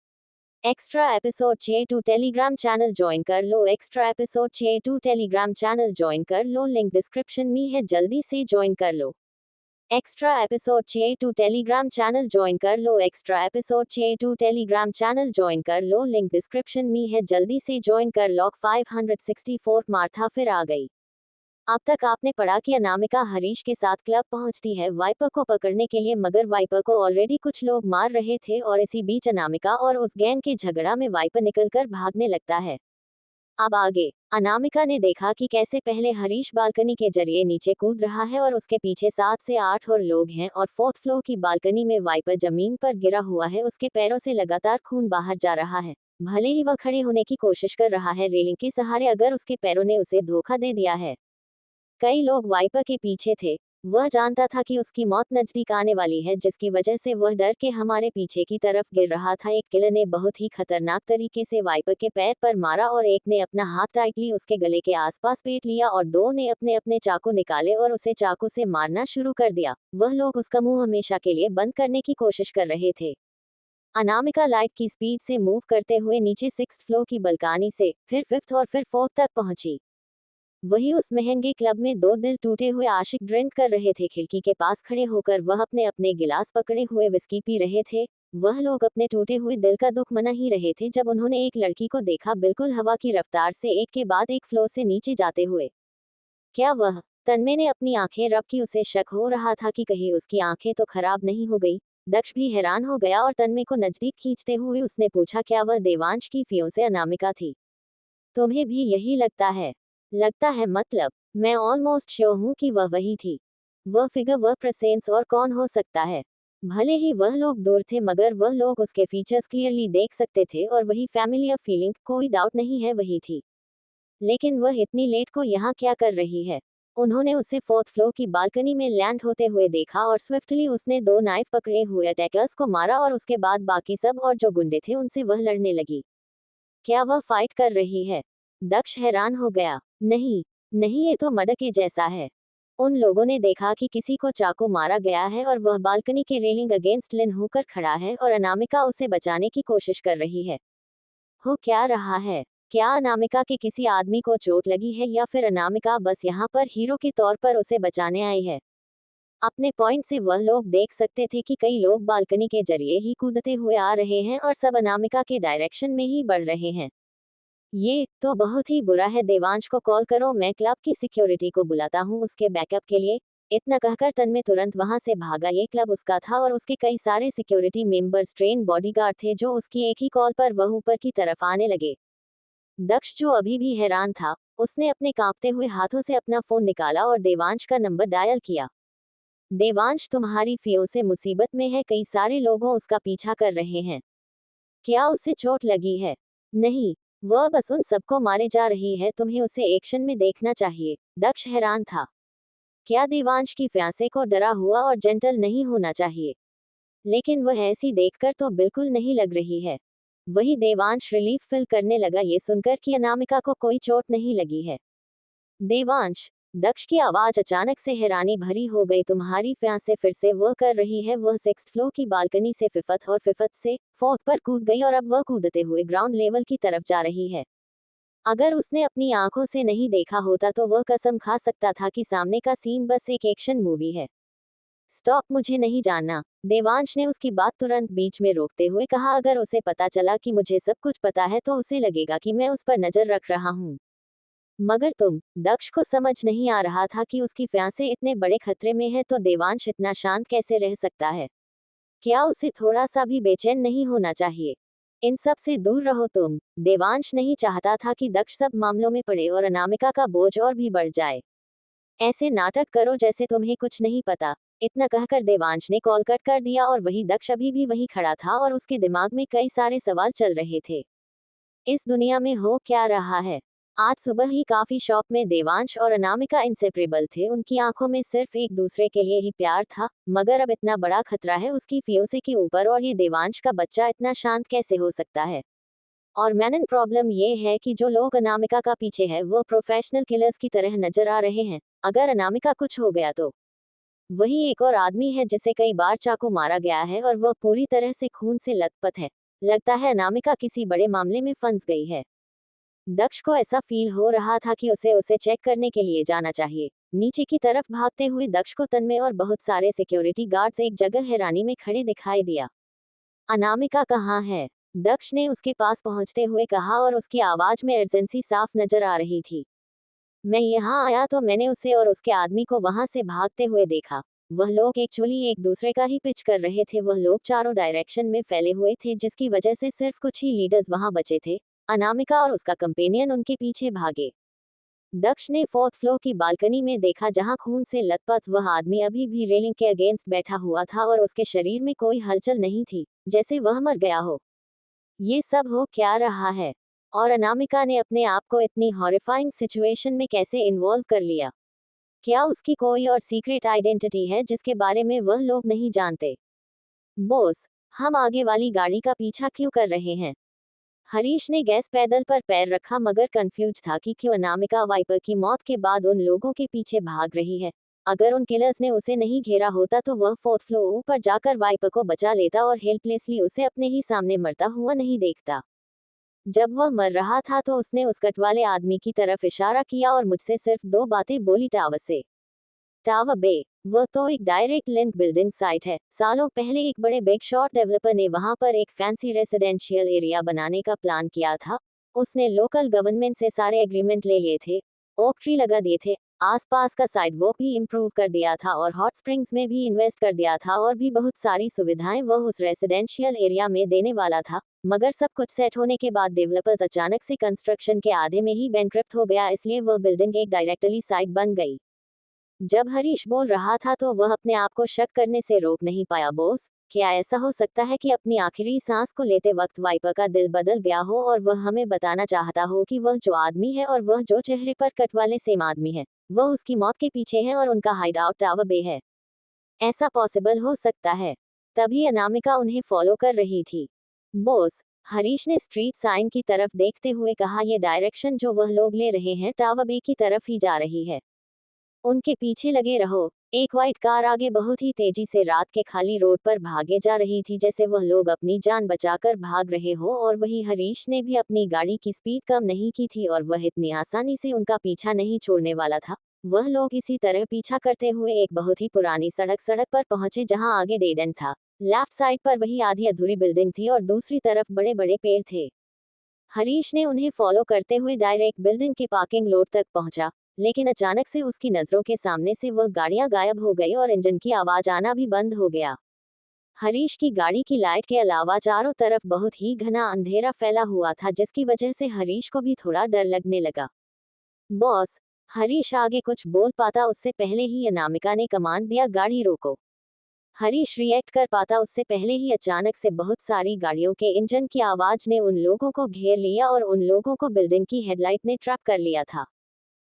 Speaker 1: एक्स्ट्रा एपिसोड चाहिए टू टेलीग्राम चैनल ज्वाइन कर लो। एक्स्ट्रा एपिसोड चाहिए टू टेलीग्राम चैनल ज्वाइन कर लो, लिंक डिस्क्रिप्शन में है, जल्दी से ज्वाइन कर लो। एक्स्ट्रा एपिसोड चाहिए टू टेलीग्राम चैनल ज्वाइन कर लो। एक्स्ट्रा एपिसोड चाहिए टू टेलीग्राम चैनल ज्वाइन कर लो, लिंक डिस्क्रिप्शन में है, जल्दी से ज्वाइन कर लो। 564 मार्था फिर आ गई। अब तक आपने पढ़ा कि अनामिका हरीश के साथ क्लब पहुंचती है वाइपर को पकड़ने के लिए, मगर वाइपर को ऑलरेडी कुछ लोग मार रहे थे और इसी बीच अनामिका और उस गैंग के झगड़ा में वाइपर निकलकर भागने लगता है। अब आगे अनामिका ने देखा कि कैसे पहले हरीश बालकनी के जरिए नीचे कूद रहा है और उसके पीछे 7 से 8 और लोग हैं और 4th फ्लोर की बालकनी में वाइपर जमीन पर गिरा हुआ है, उसके पैरों से लगातार खून बाहर जा रहा है। भले ही वह खड़े होने की कोशिश कर रहा है रेलिंग के सहारे, अगर उसके पैरों ने उसे धोखा दे दिया है। कई लोग वाइपर के पीछे थे। वह जानता था कि उसकी मौत नजदीक आने वाली है, जिसकी वजह से वह डर के हमारे पीछे की तरफ गिर रहा था। एक किलर ने बहुत ही खतरनाक तरीके से वाइपर के पैर पर मारा और एक ने अपना हाथ टाइटली उसके गले के आसपास पेट लिया और 2 ने अपने अपने चाकू निकाले और उसे चाकू से मारना शुरू कर दिया। वह लोग उसका मुंह हमेशा के लिए बंद करने की कोशिश कर रहे थे। अनामिका लाइट की स्पीड से मूव करते हुए नीचे 6th फ्लोर की बालकनी से फिर 5th और फिर 4th तक पहुंची। वही उस महंगे क्लब में 2 दिल टूटे हुए आशिक ड्रिंक कर रहे थे। खिड़की के पास खड़े होकर वह अपने अपने गिलास पकड़े हुए विस्की पी रहे थे। वह लोग अपने टूटे हुए दिल का दुख मना ही रहे थे जब उन्होंने एक लड़की को देखा, बिल्कुल हवा की रफ्तार से एक के बाद एक फ्लोर से नीचे जाते हुए। क्या वह? तन्मय ने अपनी आंखें रब की, उसे शक हो रहा था कि कहीं उसकी आंखें तो खराब नहीं हो गई। दक्ष भी हैरान हो गया और तन्मय को नजदीक खींचते हुए उसने पूछा, क्या वह देवांश की फियोंसे अनामिका थी? तुम्हें भी यही लगता है? लगता है मतलब? मैं ऑलमोस्ट श्योर हूँ कि वह वही थी। वह फिगर, वह प्रेजेंस और कौन हो सकता है। भले ही वह लोग दूर थे मगर वह लोग उसके फीचर्स क्लियरली देख सकते थे और वही फैमिलियर फीलिंग, कोई डाउट नहीं है, वही थी। लेकिन वह इतनी लेट को यहाँ क्या कर रही है? उन्होंने उसे फोर्थ फ्लोर की बालकनी में लैंड होते हुए देखा और स्विफ्टली उसने दो नाइफ पकड़े हुए अटैकर्स को मारा और उसके बाद बाकी सब और जो गुंडे थे उनसे वह लड़ने लगी। क्या वह फाइट कर रही है? दक्ष हैरान हो गया। नहीं, नहीं, ये तो मर्डर के जैसा है। उन लोगों ने देखा कि किसी को चाकू मारा गया है और वह बालकनी के रेलिंग अगेंस्ट लिन होकर खड़ा है और अनामिका उसे बचाने की कोशिश कर रही है। हो क्या रहा है? क्या अनामिका के किसी आदमी को चोट लगी है या फिर अनामिका बस यहाँ पर हीरो के तौर पर उसे बचाने आई है? अपने पॉइंट से वह लोग देख सकते थे कि कई लोग बालकनी के जरिए ही कूदते हुए आ रहे हैं और सब अनामिका के डायरेक्शन में ही बढ़ रहे हैं। ये तो बहुत ही बुरा है, देवांश को कॉल करो, मैं क्लब की सिक्योरिटी को बुलाता हूँ उसके बैकअप के लिए। इतना कहकर तन्मय तुरंत वहां से भागा। ये क्लब उसका था और उसके कई सारे सिक्योरिटी मेंबर्स ट्रेन बॉडीगार्ड थे जो उसकी एक ही कॉल पर वह ऊपर की तरफ आने लगे। दक्ष जो अभी भी हैरान था, उसने अपने कांपते हुए हाथों से अपना फोन निकाला और देवांश का नंबर डायल किया। देवांश, तुम्हारी फियोंसे मुसीबत में है, कई सारे लोगों उसका पीछा कर रहे हैं। क्या उसे चोट लगी है? नहीं, वह बस उन सबको मारे जा रही है, तुम्हें उसे एक्शन में देखना चाहिए। दक्ष हैरान था। क्या देवांश की फियांसे को डरा हुआ और जेंटल नहीं होना चाहिए? लेकिन वह ऐसी देखकर तो बिल्कुल नहीं लग रही है। वही देवांश रिलीफ फील करने लगा ये सुनकर कि अनामिका को कोई चोट नहीं लगी है। देवांश, दक्ष की आवाज अचानक से हैरानी भरी हो गई, तुम्हारी फियांसे फिर से वह कर रही है। वह सिक्स्थ फ्लोर की बालकनी से फिफ्थ और फिफ्थ से फोर्थ पर कूद गई और अब वह कूदते हुए ग्राउंड लेवल की तरफ जा रही है। अगर उसने अपनी आंखों से नहीं देखा होता तो वह कसम खा सकता था कि सामने का सीन बस एक एक्शन मूवी है। स्टॉप, मुझे नहीं जानना। देवांश ने उसकी बात तुरंत बीच में रोकते हुए कहा, अगर उसे पता चला कि मुझे सब कुछ पता है तो उसे लगेगा कि मैं उस पर नजर रख रहा हूँ। मगर तुम, दक्ष को समझ नहीं आ रहा था कि उसकी फियांसे इतने बड़े खतरे में है तो देवांश इतना शांत कैसे रह सकता है। क्या उसे थोड़ा सा भी बेचैन नहीं होना चाहिए? इन सब से दूर रहो तुम। देवांश नहीं चाहता था कि दक्ष सब मामलों में पड़े और अनामिका का बोझ और भी बढ़ जाए। ऐसे नाटक करो जैसे तुम्हें कुछ नहीं पता। इतना कहकर देवांश ने कॉल कट कर दिया और वही दक्ष अभी भी वहीं खड़ा था और उसके दिमाग में कई सारे सवाल चल रहे थे। इस दुनिया में हो क्या रहा है? आज सुबह ही काफी शॉप में देवांश और अनामिका इंसेपरेबल थे, उनकी आंखों में सिर्फ एक दूसरे के लिए ही प्यार था। मगर अब इतना बड़ा खतरा है उसकी फियोंसे के ऊपर और ये देवांश का बच्चा इतना शांत कैसे हो सकता है? और मेन प्रॉब्लम ये है कि जो लोग अनामिका का पीछे है वो प्रोफेशनल किलर्स की तरह नजर आ रहे हैं। अगर अनामिका कुछ हो गया तो वही एक और आदमी है जिसे कई बार चाकू मारा गया है और वह पूरी तरह से खून से लथपथ है। लगता है अनामिका किसी बड़े मामले में फंस गई है। दक्ष को ऐसा फील हो रहा था कि उसे उसे चेक करने के लिए जाना चाहिए। नीचे की तरफ भागते हुए दक्ष को तन्मय और बहुत सारे सिक्योरिटी गार्ड्स एक जगह हैरानी में खड़े दिखाई दिया। अनामिका कहाँ है? दक्ष ने उसके पास पहुंचते हुए कहा और उसकी आवाज में अर्जेंसी साफ नजर आ रही थी। मैं यहाँ आया तो मैंने उसे और उसके आदमी को वहां से भागते हुए देखा। वह लोग एक्चुअली एक दूसरे का ही पिच कर रहे थे। वह लोग चारों डायरेक्शन में फैले हुए थे जिसकी वजह से सिर्फ कुछ ही लीडर्स वहां बचे थे। अनामिका और उसका कंपेनियन उनके पीछे भागे। दक्ष ने फोर्थ फ्लोर की बालकनी में देखा जहां खून से लथपथ वह आदमी अभी भी रेलिंग के अगेंस्ट बैठा हुआ था और उसके शरीर में कोई हलचल नहीं थी, जैसे वह मर गया हो। ये सब हो क्या रहा है? और अनामिका ने अपने आप को इतनी हॉरिफाइंग सिचुएशन में कैसे इन्वॉल्व कर लिया? क्या उसकी कोई और सीक्रेट आइडेंटिटी है जिसके बारे में वह लोग नहीं जानते? बॉस, हम आगे वाली गाड़ी का पीछा क्यों कर रहे हैं? हरीश ने गैस पैडल पर पैर रखा मगर कंफ्यूज था कि क्यों अनामिका वाइपर की मौत के बाद उन लोगों के पीछे भाग रही है। अगर उन किलर्स ने उसे नहीं घेरा होता तो वह फोर्थ फ्लोर पर जाकर वाइपर को बचा लेता और हेल्पलेसली उसे अपने ही सामने मरता हुआ नहीं देखता। जब वह मर रहा था तो उसने उस कट वाले आदमी की तरफ इशारा किया और मुझसे सिर्फ दो बातें बोली, टावर से। टावर बे, वह तो एक डायरेक्ट लिंक बिल्डिंग साइट है। सालों पहले एक बड़े बिग शॉट डेवलपर ने वहां पर एक फैंसी रेसिडेंशियल एरिया बनाने का प्लान किया था। उसने लोकल गवर्नमेंट से सारे एग्रीमेंट ले लिए थे, ओक ट्री लगा दिए थे, आसपास का साइडवॉक भी इम्प्रूव कर दिया था और हॉट स्प्रिंग्स में भी इन्वेस्ट कर दिया था और भी बहुत सारी सुविधाएं वह उस रेसिडेंशियल एरिया में देने वाला था। मगर सब कुछ सेट होने के बाद डेवलपर्स अचानक से कंस्ट्रक्शन के आधे में ही बैंकरप्ट हो गया, इसलिए वह बिल्डिंग एक डायरेक्टली साइट बन गई। जब हरीश बोल रहा था तो वह अपने आप को शक करने से रोक नहीं पाया। बॉस, क्या ऐसा हो सकता है कि अपनी आखिरी सांस को लेते वक्त वाइपर का दिल बदल गया हो और वह हमें बताना चाहता हो कि वह जो आदमी है और वह जो चेहरे पर कट वाले सेम आदमी है, वह उसकी मौत के पीछे है और उनका हाइड आउट टावर बे है? ऐसा पॉसिबल हो सकता है। तभी अनामिका उन्हें फॉलो कर रही थी। बॉस, हरीश ने स्ट्रीट साइन की तरफ देखते हुए कहा, ये डायरेक्शन जो वह लोग ले रहे हैं टावर बे की तरफ ही जा रही है। उनके पीछे लगे रहो। एक व्हाइट कार आगे बहुत ही तेजी से रात के खाली रोड पर भागे जा रही थी, जैसे वह लोग अपनी जान बचाकर भाग रहे हो। और वही हरीश ने भी अपनी गाड़ी की स्पीड कम नहीं की थी और वह इतनी आसानी से उनका पीछा नहीं छोड़ने वाला था। वह लोग इसी तरह पीछा करते हुए एक बहुत ही पुरानी सड़क पर पहुंचे जहां आगे डेड एंड था। लेफ्ट साइड पर वही आधी अधूरी बिल्डिंग थी और दूसरी तरफ बड़े बड़े पेड़ थे। हरीश ने उन्हें फॉलो करते हुए डायरेक्ट बिल्डिंग के पार्किंग लॉट तक पहुंचा, लेकिन अचानक से उसकी नजरों के सामने से वह गाड़ियां गायब हो गई और इंजन की आवाज आना भी बंद हो गया। हरीश की गाड़ी की लाइट के अलावा चारों तरफ बहुत ही घना अंधेरा फैला हुआ था, जिसकी वजह से हरीश को भी थोड़ा डर लगने लगा। बॉस, हरीश आगे कुछ बोल पाता उससे पहले ही अनामिका ने कमांड दिया, गाड़ी रोको। हरीश रिएक्ट कर पाता उससे पहले ही अचानक से बहुत सारी गाड़ियों के इंजन की आवाज ने उन लोगों को घेर लिया और उन लोगों को बिल्डिंग की हेडलाइट ने ट्रैप कर लिया था।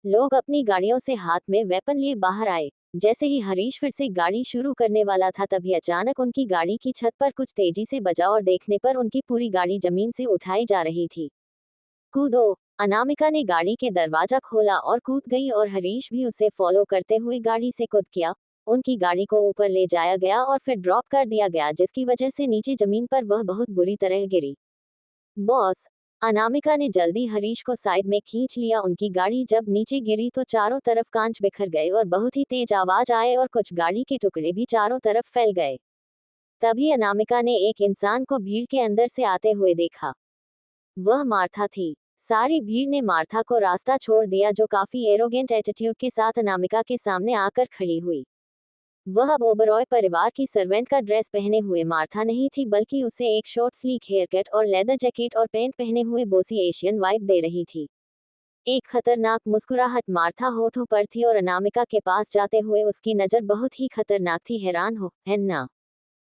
Speaker 1: लोग अपनी गाड़ियों से हाथ में वेपन लिए बाहर आए। जैसे ही हरीश फिर से गाड़ी शुरू करने वाला था तभी अचानक उनकी गाड़ी की छत पर कुछ तेजी से बजा और देखने पर उनकी पूरी गाड़ी जमीन से उठाई जा रही थी। कूदो! अनामिका ने गाड़ी के दरवाजा खोला और कूद गई और हरीश भी उसे फॉलो करते हुए गाड़ी से कूद किया। उनकी गाड़ी को ऊपर ले जाया गया और फिर ड्रॉप कर दिया गया, जिसकी वजह से नीचे जमीन पर वह बहुत बुरी तरह गिरी। बॉस, अनामिका ने जल्दी हरीश को साइड में खींच लिया। उनकी गाड़ी जब नीचे गिरी तो चारों तरफ कांच बिखर गए और बहुत ही तेज आवाज आए और कुछ गाड़ी के टुकड़े भी चारों तरफ फैल गए। तभी अनामिका ने एक इंसान को भीड़ के अंदर से आते हुए देखा। वह मार्था थी। सारी भीड़ ने मार्था को रास्ता छोड़ दिया, जो काफी एरोगेंट एटीट्यूड के साथ अनामिका के सामने आकर खड़ी हुई। वह अब ओबरॉय परिवार की सर्वेंट का ड्रेस पहने हुए मार्था नहीं थी, बल्कि उसे एक शॉर्ट स्लीक हेयर कट और लेदर जैकेट और पैंट पहने हुए बोसी एशियन वाइब दे रही थी। एक खतरनाक मुस्कुराहट मार्था होठों पर थी और अनामिका के पास जाते हुए उसकी नजर बहुत ही खतरनाक थी। हैरान हो, है ना?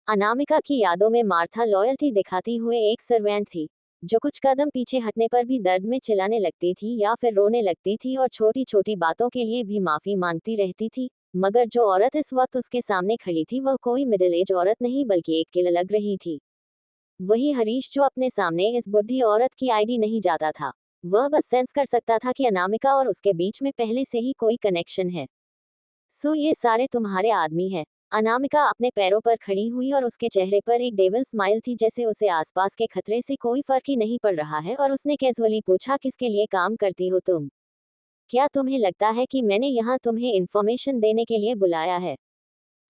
Speaker 1: अनामिका की यादों में मार्था लॉयल्टी दिखाती हुए एक सर्वेंट थी, जो कुछ कदम पीछे हटने पर भी दर्द में चिल्लाने लगती थी या फिर रोने लगती थी और छोटी छोटी बातों के लिए भी माफी मांगती रहती थी। मगर जो औरत इस वक्त उसके सामने खड़ी थी वह कोई मिडिल एज औरत नहीं बल्कि एक किल लग रही थी। वही हरीश जो अपने सामने इस बुढ़ी औरत की आईडी नहीं जाता था। वह बस सेंस कर सकता था कि अनामिका और उसके बीच में पहले से ही कोई कनेक्शन है। सो ये सारे तुम्हारे आदमी हैं। अनामिका अपने पैरों पर खड़ी हुई और उसके चेहरे पर एक डेविल स्माइल थी, जैसे उसे आसपास के खतरे से कोई फर्क ही नहीं पड़ रहा है। और उसने कैजुअली पूछा, किसके लिए काम करती हो तुम? क्या तुम्हें लगता है कि मैंने यहाँ तुम्हें इन्फॉर्मेशन देने के लिए बुलाया है?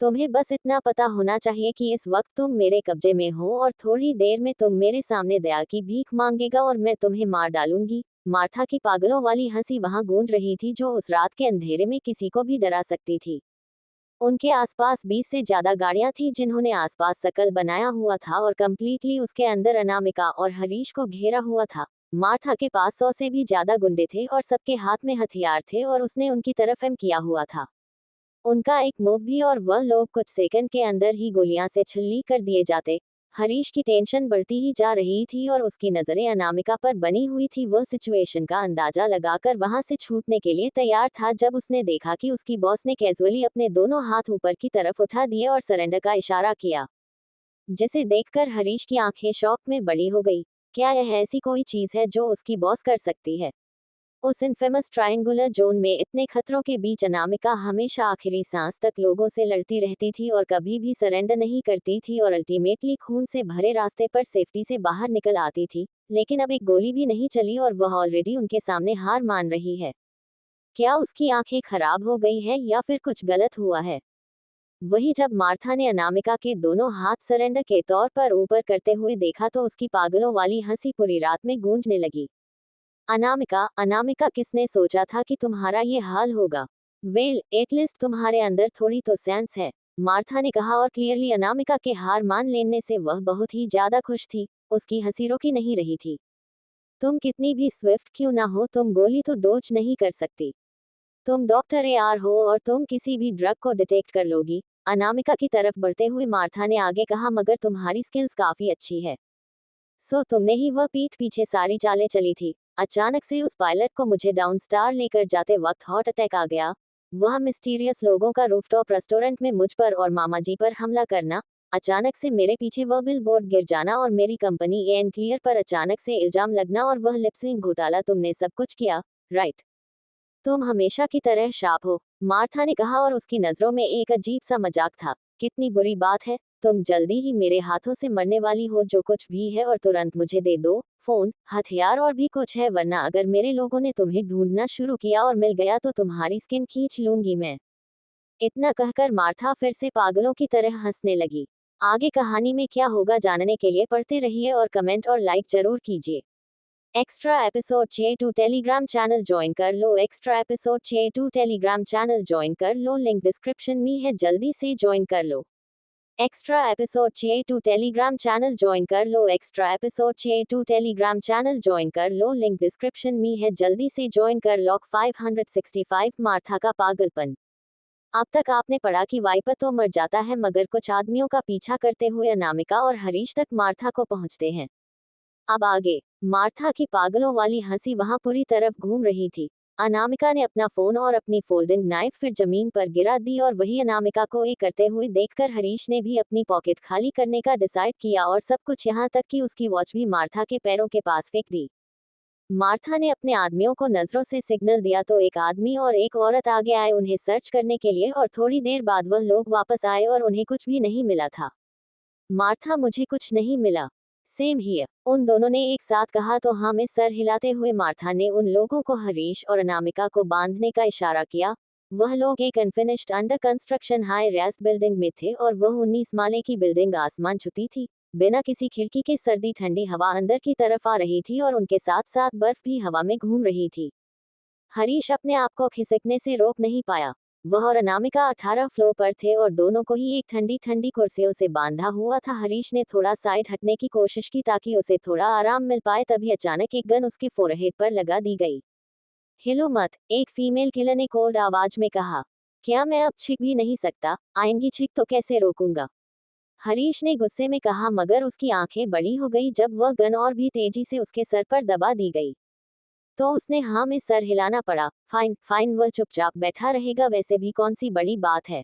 Speaker 1: तुम्हें बस इतना पता होना चाहिए कि इस वक्त तुम मेरे कब्जे में हो और थोड़ी देर में तुम मेरे सामने दया की भीख मांगेगा और मैं तुम्हें मार डालूंगी। मार्था की पागलों वाली हंसी वहां गूंज रही थी, जो उस रात के अंधेरे में किसी को भी डरा सकती थी। उनके आसपास 20 से ज्यादा गाड़ियां थी, जिन्होंने आसपास सर्कल बनाया हुआ था और कंप्लीटली उसके अंदर अनामिका और हरीश को घेरा हुआ था। मार्था के पास 100 से भी ज्यादा गुंडे थे और सबके हाथ में हथियार थे और उसने उनकी तरफ एम किया हुआ था। उनका एक मूव भी और वह लोग कुछ सेकंड के अंदर ही गोलियां से छल्ली कर दिए जाते। हरीश की टेंशन बढ़ती ही जा रही थी और उसकी नजरें अनामिका पर बनी हुई थी। वह सिचुएशन का अंदाजा लगाकर वहां से छूटने के लिए तैयार था, जब उसने देखा कि उसकी बॉस ने कैजुअली अपने दोनों हाथ ऊपर की तरफ उठा दिए और सरेंडर का इशारा किया, जिसे देखकर हरीश की आंखें शॉक में बड़ी हो गई। क्या यह ऐसी कोई चीज है जो उसकी बॉस कर सकती है? उस इनफेमस ट्रायंगुलर जोन में इतने खतरों के बीच अनामिका हमेशा आखिरी सांस तक लोगों से लड़ती रहती थी और कभी भी सरेंडर नहीं करती थी और अल्टीमेटली खून से भरे रास्ते पर सेफ्टी से बाहर निकल आती थी। लेकिन अब एक गोली भी नहीं चली और वह ऑलरेडी उनके सामने हार मान रही है। क्या उसकी आंखें खराब हो गई है या फिर कुछ गलत हुआ है? वही जब मार्था ने अनामिका के दोनों हाथ सरेंडर के तौर पर ऊपर करते हुए देखा तो उसकी पागलों वाली हंसी पूरी रात में गूंजने लगी। अनामिका, अनामिका, किसने सोचा था कि तुम्हारा ये हाल होगा? वेल, एटलीस्ट तुम्हारे अंदर थोड़ी तो सेंस है, मार्था ने कहा और क्लियरली अनामिका के हार मान लेने से वह बहुत ही ज्यादा खुश थी। उसकी हंसी रोकी नहीं रही थी। तुम कितनी भी स्विफ्ट क्यों ना हो, तुम गोली तो डोज नहीं कर सकती। तुम डॉक्टर AR हो और तुम किसी भी ड्रग को डिटेक्ट कर लोगी। अनामिका की तरफ बढ़ते हुए मार्था ने आगे कहा, मगर तुम्हारी स्किल्स काफी अच्छी है। सो तुमने ही वह पीठ पीछे सारी चालें चली थी। अचानक से उस पायलट को मुझे डाउन स्टार लेकर जाते वक्त हार्ट अटैक आ गया। वह मिस्टीरियस लोगों का रूफटॉप रेस्टोरेंट में मुझ पर और मामा जी पर हमला करना, अचानक से मेरे पीछे वह बिल बोर्ड गिर जाना और मेरी कंपनी एन क्लियर पर अचानक से इल्जाम लगना और वह लिपसिंग घोटाला, तुमने सब कुछ किया, राइट? तुम हमेशा की तरह शार्प हो, मार्था ने कहा और उसकी नजरों में एक अजीब सा मजाक था। कितनी बुरी बात है, तुम जल्दी ही मेरे हाथों से मरने वाली हो। जो कुछ भी है और तुरंत मुझे दे दो, फोन, हथियार और भी कुछ है, वरना अगर मेरे लोगों ने तुम्हें ढूंढना शुरू किया और मिल गया तो तुम्हारी स्किन खींच लूंगी मैं। इतना कहकर मार्था फिर से पागलों की तरह हंसने लगी। आगे कहानी में क्या होगा जानने के लिए पढ़ते रहिए और कमेंट और लाइक जरूर कीजिए। एक्स्ट्रा एपिसोड चाहिए टू टेलीग्राम चैनल ज्वाइन कर लो। एक्स्ट्रा एपिसोड चाहिए टू टेलीग्राम चैनल ज्वाइन कर लो, लिंक डिस्क्रिप्शन में है, जल्दी से ज्वाइन कर लो। एक्स्ट्रा एपिसोड चाहिए टू टेलीग्राम चैनल ज्वाइन कर लो। एक्स्ट्रा एपिसोड चाहिए टू टेलीग्राम चैनल ज्वाइन कर लो, लिंक डिस्क्रिप्शन में है, जल्दी से ज्वाइन कर लो। 565 मार्था का पागलपन। अब तक आपने पढ़ा कि वाइपर तो मर जाता है मगर कुछ आदमियों का पीछा करते हुए अनामिका और हरीश तक मार्था को पहुंचते हैं। अब आगे मार्था की पागलों वाली हंसी वहां पूरी तरफ घूम रही थी। अनामिका ने अपना फोन और अपनी फोल्डिंग नाइफ फिर जमीन पर गिरा दी और वही अनामिका को ये करते हुए देखकर हरीश ने भी अपनी पॉकेट खाली करने का डिसाइड किया और सब कुछ यहाँ तक कि उसकी वॉच भी मार्था के पैरों के पास फेंक दी। मार्था ने अपने आदमियों को नजरों से सिग्नल दिया तो एक आदमी और एक औरत आगे आए उन्हें सर्च करने के लिए और थोड़ी देर बाद वह लोग वापस आए और उन्हें कुछ भी नहीं मिला था। मार्था, मुझे कुछ नहीं मिला। सेम हियर, उन दोनों ने एक साथ कहा तो हाँ में सर हिलाते हुए मार्था ने उन लोगों को हरीश और अनामिका को बांधने का इशारा किया। वह लोग एक unfinished under construction high rise building में थे और वह 19 माले की बिल्डिंग आसमान छूती थी। बिना किसी खिड़की के सर्दी ठंडी हवा अंदर की तरफ आ रही थी और उनके साथ साथ बर्फ भी हवा में घूम रही थी। हरीश अपने आप को खिसकने से रोक नहीं पाया। वह और अनामिका 18 फ्लोर पर थे और दोनों को ही एक ठंडी ठंडी कुर्सियों से बांधा हुआ था। हरीश ने थोड़ा साइड हटने की कोशिश की ताकि उसे थोड़ा आराम मिल पाए, तभी अचानक एक गन उसके फोरहेड पर लगा दी गई। हिलो मत, एक फीमेल किलर ने कोल्ड आवाज में कहा। क्या मैं अब छिप भी नहीं सकता? आएंगी छिप तो कैसे रोकूंगा? हरीश ने गुस्से में कहा, मगर उसकी आंखें बड़ी हो गई जब वह गन और भी तेजी से उसके सर पर दबा दी गई। तो उसने हाँ में सर हिलाना पड़ा। फाइन फाइन, वह चुपचाप बैठा रहेगा, वैसे भी कौन सी बड़ी बात है।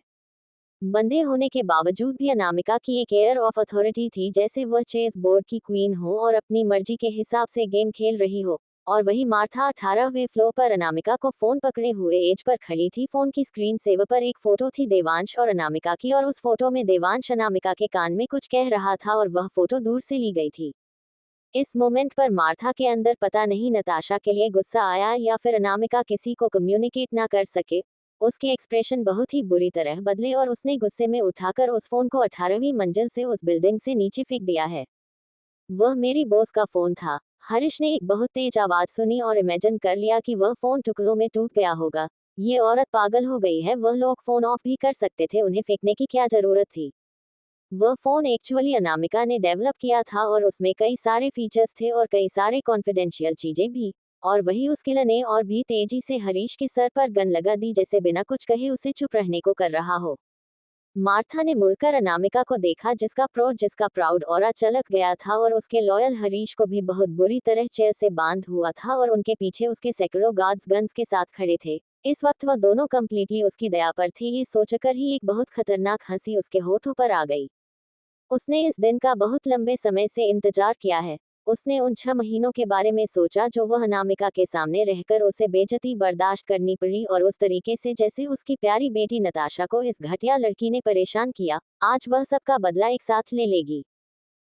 Speaker 1: बंदे होने के बावजूद भी अनामिका की एक एयर ऑफ अथॉरिटी थी, जैसे वह चेस बोर्ड की क्वीन हो और अपनी मर्जी के हिसाब से गेम खेल रही हो। और वही मार्था 18वें फ्लोर पर अनामिका को फोन पकड़े हुए एज पर खड़ी थी। फोन की स्क्रीन सेवर पर एक फोटो थी देवांश और अनामिका की, और उस फोटो में देवांश अनामिका के कान में कुछ कह रहा था और वह फोटो दूर से ली गई थी। इस मोमेंट पर मार्था के अंदर पता नहीं नताशा के लिए गुस्सा आया या फिर अनामिका किसी को कम्युनिकेट ना कर सके। उसके एक्सप्रेशन बहुत ही बुरी तरह बदले और उसने गुस्से में उठाकर उस फोन को 18वीं मंजिल से उस बिल्डिंग से नीचे फेंक दिया है। वह मेरी बॉस का फोन था। हरीश ने एक बहुत तेज आवाज सुनी और इमेजिन कर लिया कि वह फोन टुकड़ों में टूट गया होगा। ये औरत पागल हो गई है, वह लोग फोन ऑफ भी कर सकते थे, उन्हें फेंकने की क्या जरूरत थी। वह फोन एक्चुअली अनामिका ने डेवलप किया था और उसमें कई सारे फीचर्स थे और कई सारे कॉन्फिडेंशियल चीजें भी। और वही उस किलर ने और भी तेजी से हरीश के सर पर गन लगा दी, जैसे बिना कुछ कहे उसे चुप रहने को कर रहा हो। मार्था ने मुड़कर अनामिका को देखा, जिसका प्राउड ऑरा चलक गया था और उसके लॉयल हरीश को भी बहुत बुरी तरह चेयर से बांध हुआ था और उनके पीछे उसके सैकड़ों गार्ड्स गन्स के साथ खड़े थे। इस वक्त वह दोनों कंप्लीटली उसकी दया पर थे। ये सोचकर ही एक बहुत खतरनाक हंसी उसके होठों पर आ गई। उसने इस दिन का बहुत लंबे समय से इंतजार किया है। उसने उन 6 महीनों के बारे में सोचा जो वह अनामिका के सामने रहकर उसे बेइज्जती बर्दाश्त करनी पड़ी और उस तरीके से जैसे उसकी प्यारी बेटी नताशा को इस घटिया लड़की ने परेशान किया। आज वह सबका बदला एक साथ ले लेगी।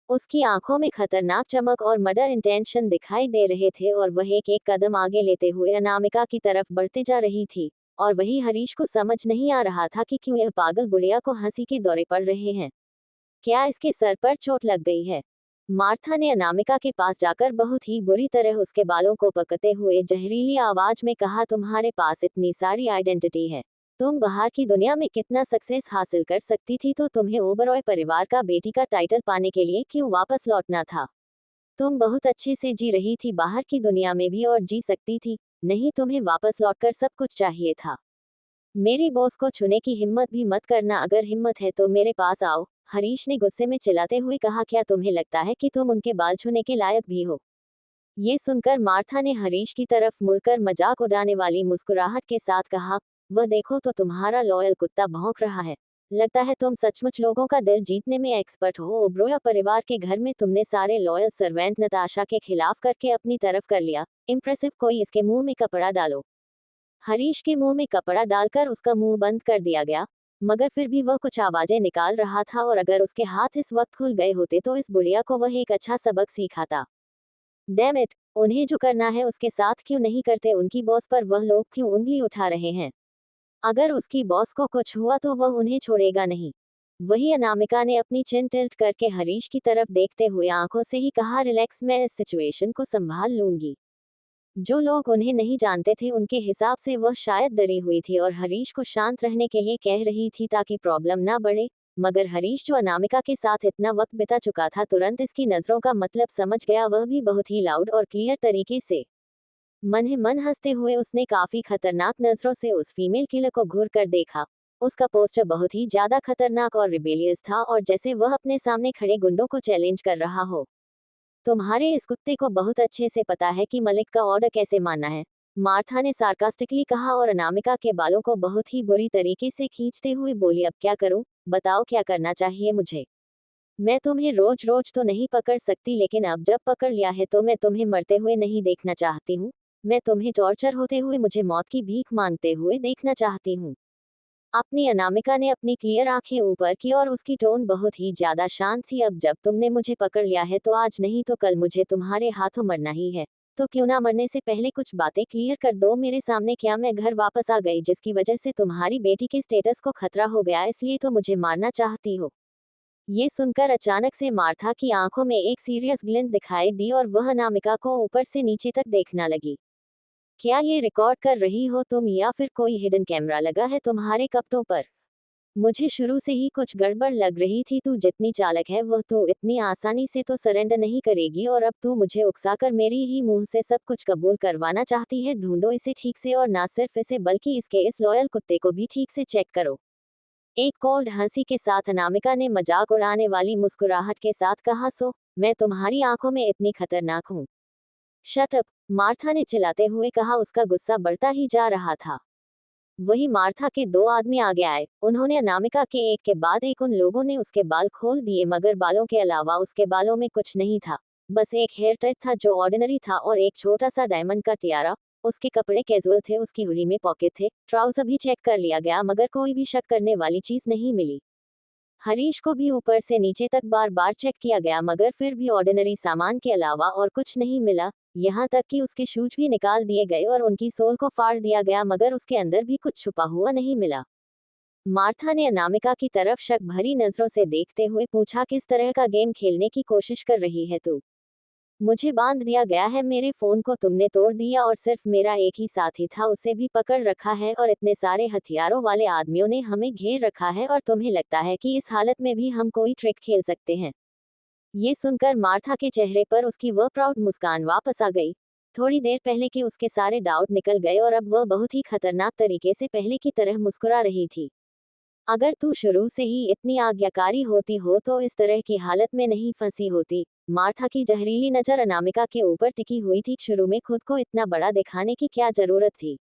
Speaker 1: उसकी आंखों में खतरनाक चमक और मर्डर इंटेंशन दिखाई दे रहे थे और वह एक एक कदम आगे लेते हुए अनामिका की तरफ बढ़ते जा रही थी। और वही हरीश को समझ नहीं आ रहा था कि क्यों यह पागल बुढ़िया को हंसी के दौरे पड़ रहे हैं। क्या इसके सर पर चोट लग गई है? मार्था ने अनामिका के पास जाकर बहुत ही बुरी तरह उसके बालों को पकड़ते हुए जहरीली आवाज में कहा, तुम्हारे पास इतनी सारी आइडेंटिटी है, तुम बाहर की दुनिया में कितना सक्सेस हासिल कर सकती थी, तो तुम्हें ओबरॉय परिवार का बेटी का टाइटल पाने के लिए क्यों वापस लौटना था? तुम बहुत अच्छे से जी रही थी बाहर की दुनिया में भी और जी सकती थी। नहीं, तुम्हें वापस लौटकर सब कुछ चाहिए था। मेरी बॉस को छूने की हिम्मत भी मत करना, अगर हिम्मत है तो मेरे पास आओ, हरीश ने गुस्से में चिल्लाते हुए कहा। क्या तुम्हें लगता है कि तुम उनके बाल छूने के लायक भी हो? ये सुनकर मार्था ने हरीश की तरफ मुड़कर मजाक उड़ाने वाली मुस्कुराहट के साथ कहा, वह देखो तो तुम्हारा लॉयल कुत्ता भौंक रहा है। लगता है तुम सचमुच लोगों का दिल जीतने में एक्सपर्ट हो। ओब्रोया परिवार के घर में तुमने सारे लॉयल सर्वेंट नताशा के खिलाफ करके अपनी तरफ कर लिया। इम्प्रेसिव, कोई इसके मुंह में कपड़ा डालो। हरीश के मुंह में कपड़ा डालकर उसका मुंह बंद कर दिया गया, मगर फिर भी वह कुछ आवाजें निकाल रहा था, और अगर उसके हाथ इस वक्त खुल गए होते तो इस बुढ़िया को वह एक अच्छा सबक सिखाता। डैम इट, उन्हें जो करना है उसके साथ क्यों नहीं करते? उनकी बॉस पर वह लोग क्यों उंगली उठा रहे हैं? अगर उसकी बॉस को कुछ हुआ तो वह उन्हें छोड़ेगा नहीं। वही अनामिका ने अपनी चिन टिल्ट करके हरीश की तरफ देखते हुए आंखों से ही कहा, रिलैक्स, मैं इस सिचुएशन को संभाल लूंगी। जो लोग उन्हें नहीं जानते थे उनके हिसाब से वह शायद डरी हुई थी और हरीश को शांत रहने के लिए कह रही थी ताकि प्रॉब्लम ना बढ़े, मगर हरीश जो अनामिका के साथ इतना वक्त बिता चुका था तुरंत इसकी नजरों का मतलब समझ गया, वह भी बहुत ही लाउड और क्लियर तरीके से। मन ही मन हंसते हुए उसने काफी खतरनाक नजरों से उस फीमेल किलर को घूर कर देखा। उसका पोस्टर बहुत ही ज्यादा खतरनाक और रिबेलियस था, और जैसे वह अपने सामने खड़े गुंडों को चैलेंज कर रहा हो। तुम्हारे इस कुत्ते को बहुत अच्छे से पता है कि मलिक का ऑर्डर कैसे मानना है, मार्था ने सार्कास्टिकली कहा, और अनामिका के बालों को बहुत ही बुरी तरीके से खींचते हुए बोली, अब क्या करूं? बताओ क्या करना चाहिए मुझे? मैं तुम्हें रोज रोज तो नहीं पकड़ सकती, लेकिन अब जब पकड़ लिया है तो मैं तुम्हें मरते हुए नहीं देखना चाहती हूँ। मैं तुम्हें टॉर्चर होते हुए, मुझे मौत की भीख मांगते हुए देखना चाहती हूँ। अपनी अनामिका ने अपनी क्लियर आंखें ऊपर की और उसकी टोन बहुत ही ज्यादा शांत थी। अब जब तुमने मुझे पकड़ लिया है तो आज नहीं तो कल मुझे तुम्हारे हाथों मरना ही है। तो क्यों ना मरने से पहले कुछ बातें क्लियर कर दो मेरे सामने। क्या मैं घर वापस आ गई जिसकी वजह से तुम्हारी बेटी के स्टेटस को खतरा हो गया, इसलिए तो मुझे मारना चाहती हो? ये सुनकर अचानक से मार्था की आंखों में एक सीरियस ग्लिंट दिखाई दी और वह अनामिका को ऊपर से नीचे तक देखना लगी। क्या ये रिकॉर्ड कर रही हो तुम, या फिर कोई हिडन कैमरा लगा है तुम्हारे कपड़ों पर? मुझे शुरू से ही कुछ गड़बड़ लग रही थी। तू जितनी चालक है वह तो इतनी आसानी से तो सरेंडर नहीं करेगी, और अब तू मुझे उकसाकर मेरी ही मुंह से सब कुछ कबूल करवाना चाहती है। ढूंढो इसे ठीक से, और ना सिर्फ इसे बल्कि इसके इस लॉयल कुत्ते को भी ठीक से चेक करो। एक कोल्ड हंसी के साथ अनामिका ने मजाक उड़ाने वाली मुस्कुराहट के साथ कहा, सो मैं तुम्हारी आंखों में इतनी खतरनाक हूँ? शट अप, मार्था ने चिल्लाते हुए कहा। उसका गुस्सा बढ़ता ही जा रहा था। वही मार्था के दो आदमी आगे आए। उन्होंने अनामिका के एक के बाद एक उन लोगों ने उसके बाल खोल दिए, मगर बालों के अलावा उसके बालों में कुछ नहीं था। बस एक हेयर टाइप था जो ऑर्डिनरी था, और एक छोटा सा डायमंड का टियारा। उसके कपड़े कैजुअल थे, उसकी हुडी में पॉकेट थे। ट्राउजर भी चेक कर लिया गया, मगर कोई भी शक करने वाली चीज नहीं मिली। हरीश को भी ऊपर से नीचे तक बार बार चेक किया गया, मगर फिर भी ऑर्डिनरी सामान के अलावा और कुछ नहीं मिला। यहाँ तक कि उसके शूज भी निकाल दिए गए और उनकी सोल को फाड़ दिया गया, मगर उसके अंदर भी कुछ छुपा हुआ नहीं मिला। मार्था ने अनामिका की तरफ शक भरी नजरों से देखते हुए पूछा, किस तरह का गेम खेलने की कोशिश कर रही है तू? मुझे बांध दिया गया है, मेरे फोन को तुमने तोड़ दिया, और सिर्फ मेरा एक ही साथी था, उसे भी पकड़ रखा है, और इतने सारे हथियारों वाले आदमियों ने हमें घेर रखा है, और तुम्हें लगता है कि इस हालत में भी हम कोई ट्रिक खेल सकते हैं? ये सुनकर मार्था के चेहरे पर उसकी वह प्राउड मुस्कान वापस आ गई। थोड़ी देर पहले के उसके सारे डाउट निकल गए और अब वह बहुत ही खतरनाक तरीके से पहले की तरह मुस्कुरा रही थी। अगर तू शुरू से ही इतनी आज्ञाकारी होती हो तो इस तरह की हालत में नहीं फंसी होती। मार्था की जहरीली नजर अनामिका के ऊपर टिकी हुई थी। शुरू में खुद को इतना बड़ा दिखाने की क्या जरूरत थी?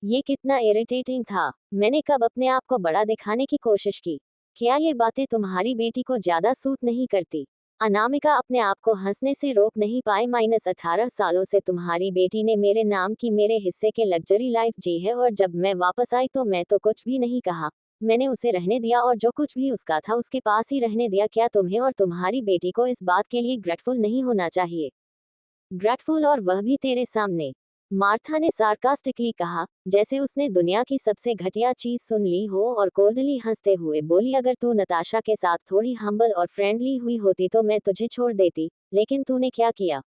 Speaker 1: ये कितना इरिटेटिंग था। मैंने कब अपने आप को बड़ा दिखाने की कोशिश की? क्या ये बातें तुम्हारी बेटी को ज्यादा सूट नहीं करती? अनामिका अपने आप को हंसने से रोक नहीं पाई। -18 सालों से तुम्हारी बेटी ने मेरे नाम की मेरे हिस्से के लग्जरी लाइफ जी है, और जब मैं वापस आई तो मैं तो कुछ भी नहीं कहा। मैंने उसे रहने दिया, और जो कुछ भी उसका था उसके पास ही रहने दिया। क्या तुम्हें और तुम्हारी बेटी को इस बात के लिए ग्रेटफुल नहीं होना चाहिए? ग्रेटफुल, और वह भी तेरे सामने? मार्था ने सार्कास्टिकली कहा, जैसे उसने दुनिया की सबसे घटिया चीज सुन ली हो, और कोल्डली हंसते हुए बोली, अगर तू नताशा के साथ थोड़ी हम्बल और फ्रेंडली हुई होती तो मैं तुझे छोड़ देती, लेकिन तूने क्या किया?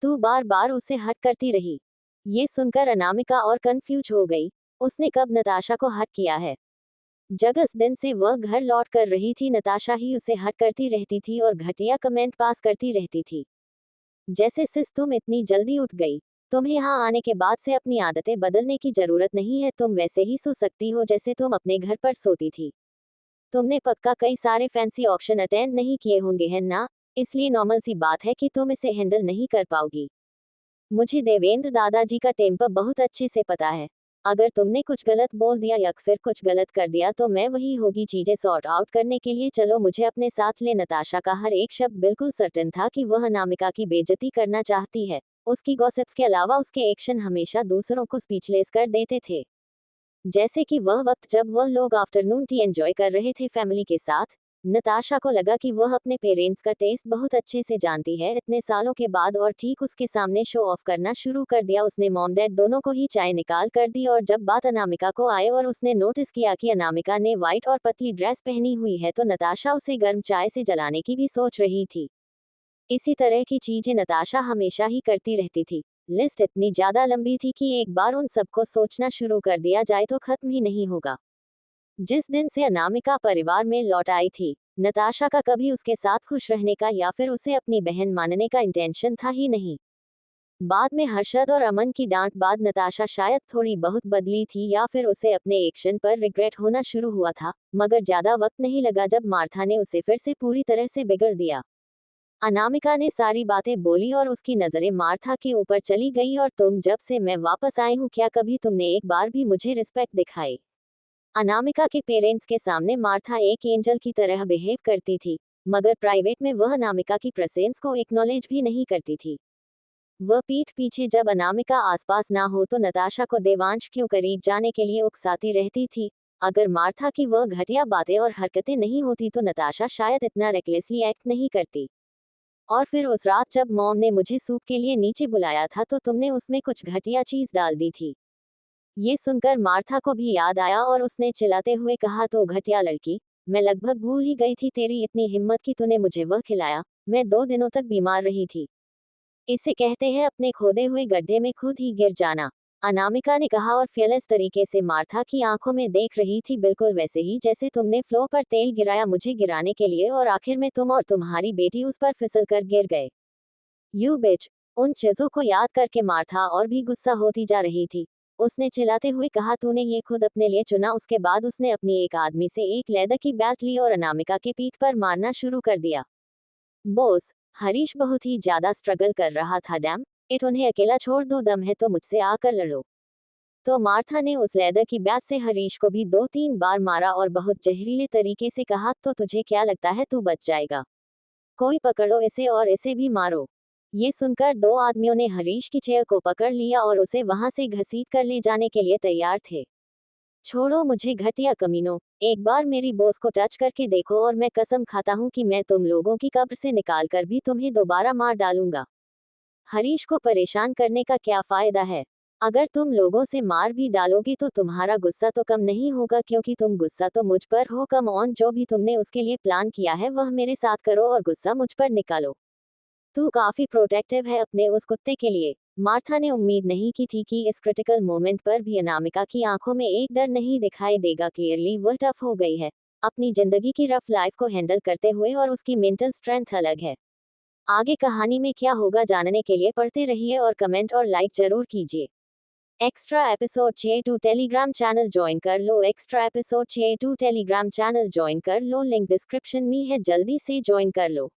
Speaker 1: तू बार बार उसे हट करती रही। ये सुनकर अनामिका और कंफ्यूज हो गई। उसने कब नताशा को हट किया है? जिस दिन से वह घर लौट कर रही थी नताशा ही उसे हट करती रहती थी और घटिया कमेंट पास करती रहती थी। जैसे सिस तुम इतनी जल्दी उठ गई। तुम्हें यहाँ आने के बाद से अपनी आदतें बदलने की जरूरत नहीं है, तुम वैसे ही सो सकती हो जैसे तुम अपने घर पर सोती थी। तुमने पक्का कई सारे फैंसी ऑप्शन अटेंड नहीं किए होंगे है ना, इसलिए नॉर्मल सी बात है कि तुम इसे हैंडल नहीं कर पाओगी। मुझे देवेंद्र दादाजी का टेम्पर बहुत अच्छे से पता है। अगर तुमने कुछ गलत बोल दिया या फिर कुछ गलत कर दिया तो मैं वही होगी चीजें सॉर्ट आउट करने के लिए, चलो मुझे अपने साथ ले। नताशा का हर एक शब्द बिल्कुल सर्टेन था कि वह अनामिका की बेइज्जती करना चाहती है। उसकी गॉसिप्स के अलावा उसके एक्शन हमेशा दूसरों को स्पीचलेस कर देते थे। जैसे कि वह वक्त जब वह लोग आफ्टरनून टी एंजॉय कर रहे थे फैमिली के साथ। नताशा को लगा कि वह अपने पेरेंट्स का टेस्ट बहुत अच्छे से जानती है इतने सालों के बाद, और ठीक उसके सामने शो ऑफ करना शुरू कर दिया। उसने मॉम डैड दोनों को ही चाय निकाल कर दी, और जब बात अनामिका को आए और उसने नोटिस किया कि अनामिका ने व्हाइट और पतली ड्रेस पहनी हुई है तो नताशा उसे गर्म चाय से जलाने की भी सोच रही थी। इसी तरह की चीजें नताशा हमेशा ही करती रहती थी। लिस्ट इतनी ज्यादा लंबी थी कि एक बार उन सबको सोचना शुरू कर दिया जाए तो खत्म ही नहीं होगा। जिस दिन से अनामिका परिवार में लौट आई थी, नताशा का कभी उसके साथ खुश रहने का या फिर उसे अपनी बहन मानने का इंटेंशन था ही नहीं। बाद में हर्षद और अमन की डांट बाद नताशा शायद थोड़ी बहुत बदली थी या फिर उसे अपने एक्शन पर रिग्रेट होना शुरू हुआ था, मगर ज्यादा वक्त नहीं लगा जब मार्था ने उसे फिर से पूरी तरह से बिगड़ दिया। अनामिका ने सारी बातें बोली और उसकी नजरें मार्था के ऊपर चली गई। और तुम जब से मैं वापस आई हूँ क्या कभी तुमने एक बार भी मुझे रिस्पेक्ट दिखाई? अनामिका के पेरेंट्स के सामने मार्था एक एंजल की तरह बिहेव करती थी, मगर प्राइवेट में वह अनामिका की प्रेजेंस को एक्नॉलेज भी नहीं करती थी। वह पीठ पीछे जब अनामिका आसपास ना हो तो नताशा को देवांश क्यों करीब जाने के लिए उकसाती रहती थी। अगर मार्था की वह घटिया बातें और हरकतें नहीं होती तो नताशा शायद इतना रेकलेसली एक्ट नहीं करती। और फिर उस रात जब मॉम ने मुझे सूप के लिए नीचे बुलाया था तो तुमने उसमें कुछ घटिया चीज डाल दी थी। ये सुनकर मार्था को भी याद आया और उसने चिल्लाते हुए कहा, तो घटिया लड़की, मैं लगभग भूल ही गई थी तेरी इतनी हिम्मत कि तूने मुझे वह खिलाया। मैं 2 दिनों तक बीमार रही थी। इसे कहते हैं अपने खोदे हुए गड्ढे में खुद ही गिर जाना, अनामिका ने कहा और फियरलेस तरीके से मार्था की आंखों में देख रही थी, बिल्कुल वैसे ही जैसे तुमने फ्लो पर तेल गिराया मुझे गिराने के लिए और आखिर में तुम और तुम्हारी बेटी उस पर फिसल कर गिर गए। यू बिच। उन चीजों को याद करके मार्था और भी गुस्सा होती जा रही थी। उसने चिल्लाते हुए कहा, तूने ये खुद अपने लिए चुना। उसके बाद उसने अपनी एक आदमी से एक लेदर की बैट ली और अनामिका के पीठ पर मारना शुरू कर दिया। बॉस, हरीश बहुत ही ज्यादा स्ट्रगल कर रहा था। डैम इट, उन्हें अकेला छोड़ दो, दम है तो मुझसे आकर लड़ो। तो मार्था ने उस लेदर की बैट से हरीश को भी 2-3 बार मारा और बहुत जहरीले तरीके से कहा, तो तुझे क्या लगता है तू बच जाएगा? कोई पकड़ो इसे और इसे भी मारो। ये सुनकर 2 आदमियों ने हरीश की चेयर को पकड़ लिया और उसे वहां से घसीट कर ले जाने के लिए तैयार थे। छोड़ो मुझे घटिया कमीनों, एक बार मेरी बॉस को टच करके देखो और मैं कसम खाता हूँ कि मैं तुम लोगों की कब्र से निकाल कर भी तुम्हें दोबारा मार डालूंगा। हरीश को परेशान करने का क्या फायदा है? अगर तुम लोगों से मार भी डालोगी तो तुम्हारा गुस्सा तो कम नहीं होगा, क्योंकि तुम गुस्सा तो मुझ पर हो। कम ऑन, जो भी तुमने उसके लिए प्लान किया है वह मेरे साथ करो और गुस्सा मुझ पर निकालो। तू काफी प्रोटेक्टिव है अपने उस कुत्ते के लिए। मार्था ने उम्मीद नहीं की थी कि इस क्रिटिकल मोमेंट पर भी अनामिका की आंखों में एक डर नहीं दिखाई देगा। क्लियरली वह टफ हो गई है अपनी जिंदगी की रफ लाइफ को हैंडल करते हुए और उसकी मेंटल स्ट्रेंथ अलग है। आगे कहानी में क्या होगा जानने के लिए पढ़ते रहिए और कमेंट और लाइक जरूर कीजिए। एक्स्ट्रा एपिसोड चाहिए टू टेलीग्राम चैनल ज्वाइन कर लो। एक्स्ट्रा एपिसोड चाहिए टू टेलीग्राम चैनल ज्वाइन कर लो, लिंक डिस्क्रिप्शन में है, जल्दी से ज्वाइन कर लो।